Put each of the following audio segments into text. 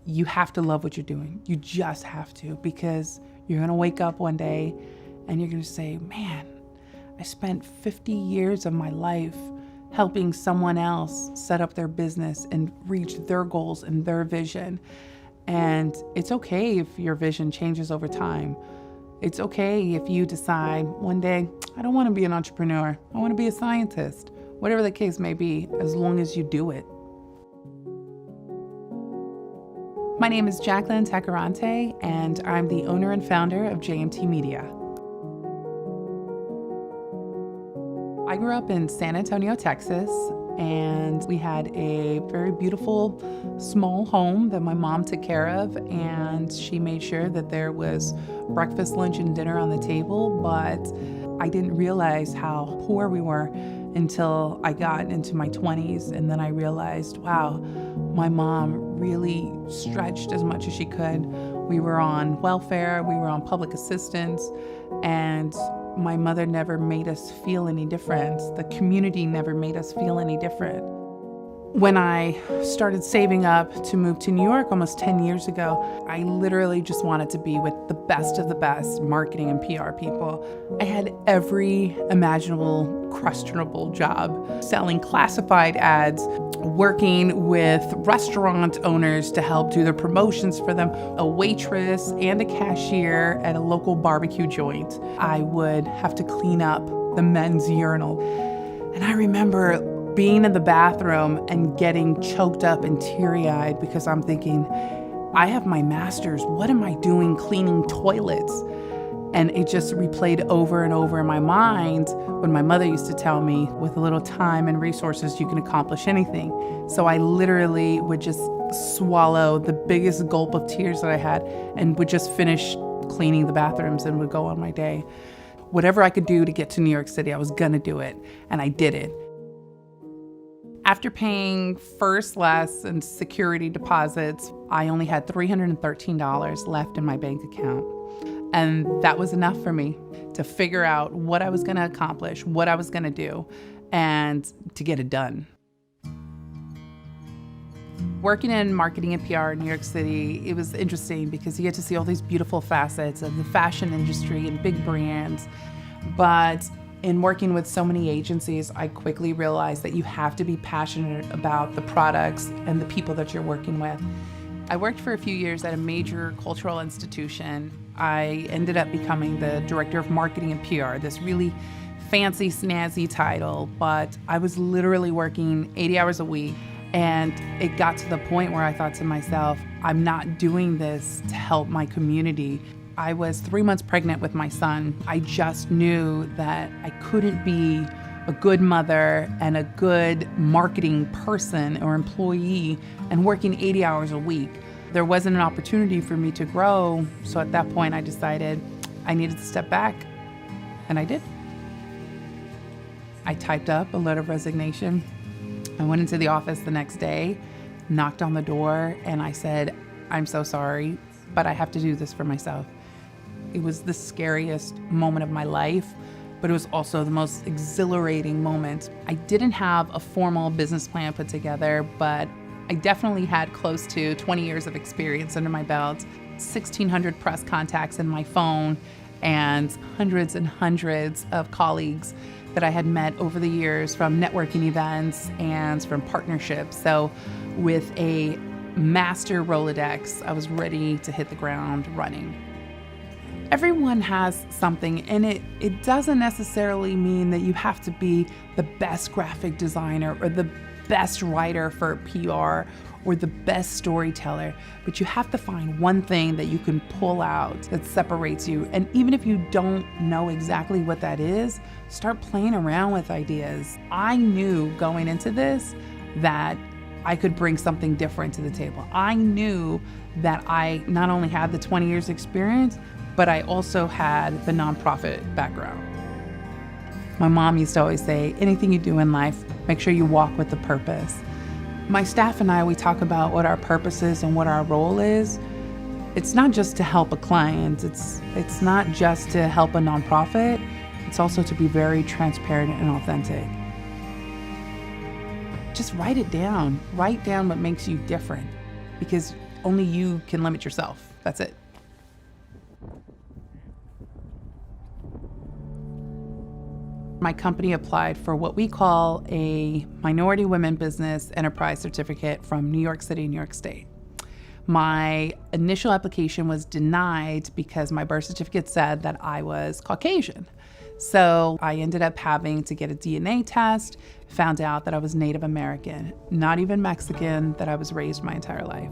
you have to love what you're doing. You just have to, because you're going to wake up one day and you're going to say, man, I spent 50 years of my life helping someone else set up their business and reach their goals and their vision. And it's okay if your vision changes over time. It's okay if you decide one day, I don't want to be an entrepreneur. I want to be a scientist. Whatever the case may be, as long as you do it. My name is Jaclyn Tacoronte, and I'm the owner and founder of JMT Media. I grew up in San Antonio, Texas, and we had a very beautiful small home that my mom took care of, and she made sure that there was breakfast, lunch, and dinner on the table, but I didn't realize how poor we were until I got into my 20s, and then I realized, wow, my mom really stretched as much as she could. We were on welfare, we were on public assistance, and my mother never made us feel any different. The community never made us feel any different. When I started saving up to move to New York almost 10 years ago, I literally just wanted to be with the best of the best marketing and PR people. I had every imaginable, questionable job, selling classified ads, working with restaurant owners to help do their promotions for them, a waitress and a cashier at a local barbecue joint. I would have to clean up the men's urinal. And I remember being in the bathroom and getting choked up and teary-eyed because I'm thinking, I have my master's. What am I doing cleaning toilets? And it just replayed over and over in my mind when my mother used to tell me, with a little time and resources, you can accomplish anything. So I literally would just swallow the biggest gulp of tears that I had and would just finish cleaning the bathrooms and would go on my day. Whatever I could do to get to New York City, I was gonna do it, and I did it. After paying first, last, and security deposits, I only had $313 left in my bank account. And that was enough for me to figure out what I was going to accomplish, what I was going to do, and to get it done. Working in marketing and PR in New York City, it was interesting because you get to see all these beautiful facets of the fashion industry and big brands. But in working with so many agencies, I quickly realized that you have to be passionate about the products and the people that you're working with. I worked for a few years at a major cultural institution. I ended up becoming the director of marketing and PR, this really fancy, snazzy title, but I was literally working 80 hours a week. And it got to the point where I thought to myself, I'm not doing this to help my community. I was 3 months pregnant with my son. I just knew that I couldn't be a good mother and a good marketing person or employee and working 80 hours a week. There wasn't an opportunity for me to grow. So at that point, I decided I needed to step back, and I did. I typed up a letter of resignation. I went into the office the next day, knocked on the door, and I said, I'm so sorry, but I have to do this for myself. It was the scariest moment of my life, but it was also the most exhilarating moment. I didn't have a formal business plan put together, but I definitely had close to 20 years of experience under my belt, 1,600 press contacts in my phone, and hundreds and hundreds of colleagues that I had met over the years from networking events and from partnerships. So with a master Rolodex, I was ready to hit the ground running. Everyone has something, and it doesn't necessarily mean that you have to be the best graphic designer or the best writer for PR or the best storyteller, but you have to find one thing that you can pull out that separates you. And even if you don't know exactly what that is, start playing around with ideas. I knew going into this that I could bring something different to the table. I knew that I not only had the 20 years experience, but I also had the nonprofit background. My mom used to always say, anything you do in life, make sure you walk with the purpose. My staff and I, we talk about what our purpose is and what our role is. It's not just to help a client. It's not just to help a nonprofit. It's also to be very transparent and authentic. Just write it down. Write down what makes you different. because only you can limit yourself. That's it. My company applied for what we call a Minority Women Business Enterprise Certificate from New York City, New York State. My initial application was denied because my birth certificate said that I was Caucasian. So I ended up having to get a DNA test, found out that I was Native American, not even Mexican, that I was raised my entire life.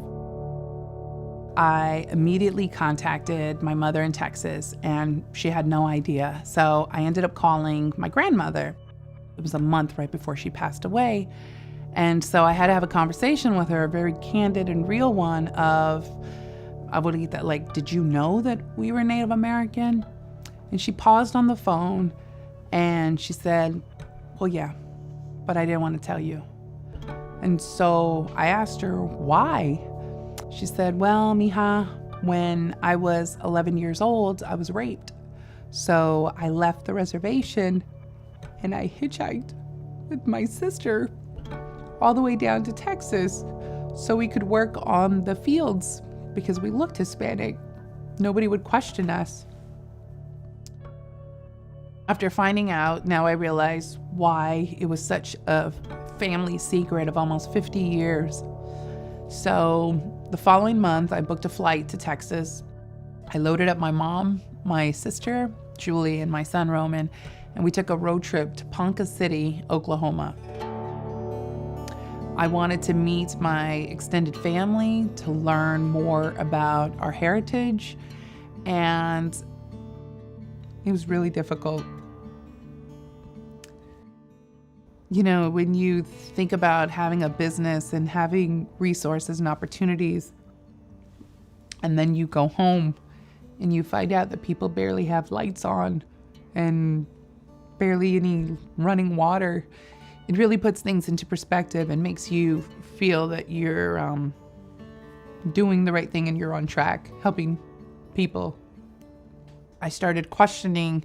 I immediately contacted my mother in Texas, and she had no idea. So I ended up calling my grandmother. It was a month right before she passed away. And so I had to have a conversation with her, a very candid and real one of, Abuelita, like, did you know that we were Native American? And she paused on the phone and she said, well, yeah, but I didn't want to tell you. And so I asked her, why? She said, well, mija, when I was 11 years old, I was raped. So I left the reservation and I hitchhiked with my sister all the way down to Texas so we could work on the fields because we looked Hispanic. Nobody would question us. After finding out, now I realize why it was such a family secret of almost 50 years. So the following month, I booked a flight to Texas. I loaded up my mom, my sister, Julie, and my son, Roman, and we took a road trip to Ponca City, Oklahoma. I wanted to meet my extended family, to learn more about our heritage, and it was really difficult. You know, when you think about having a business and having resources and opportunities, and then you go home and you find out that people barely have lights on and barely any running water, it really puts things into perspective and makes you feel that you're doing the right thing and you're on track, helping people. I started questioning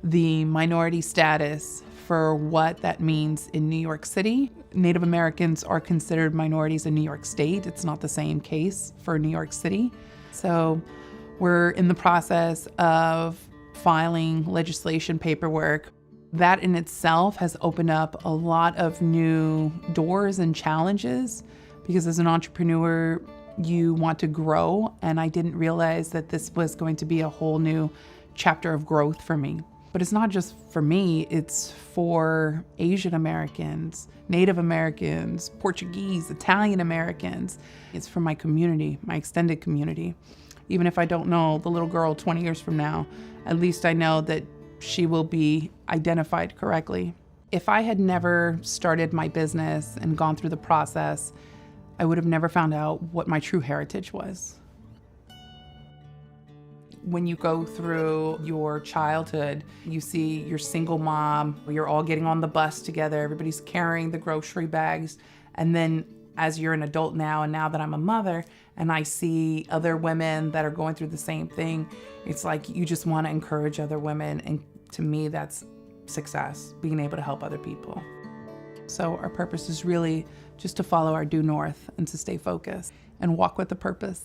the minority status for what that means in New York City. Native Americans are considered minorities in New York State. It's not the same case for New York City. So we're in the process of filing legislation paperwork. That in itself has opened up a lot of new doors and challenges because as an entrepreneur, you want to grow. And I didn't realize that this was going to be a whole new chapter of growth for me. But it's not just for me, it's for Asian Americans, Native Americans, Portuguese, Italian Americans. It's for my community, my extended community. Even if I don't know the little girl 20 years from now, at least I know that she will be identified correctly. If I had never started my business and gone through the process, I would have never found out what my true heritage was. When you go through your childhood, you see your single mom, you're all getting on the bus together, everybody's carrying the grocery bags. And then as you're an adult now, and now that I'm a mother, and I see other women that are going through the same thing, it's like you just want to encourage other women. And to me, that's success, being able to help other people. So our purpose is really just to follow our due north and to stay focused and walk with a purpose.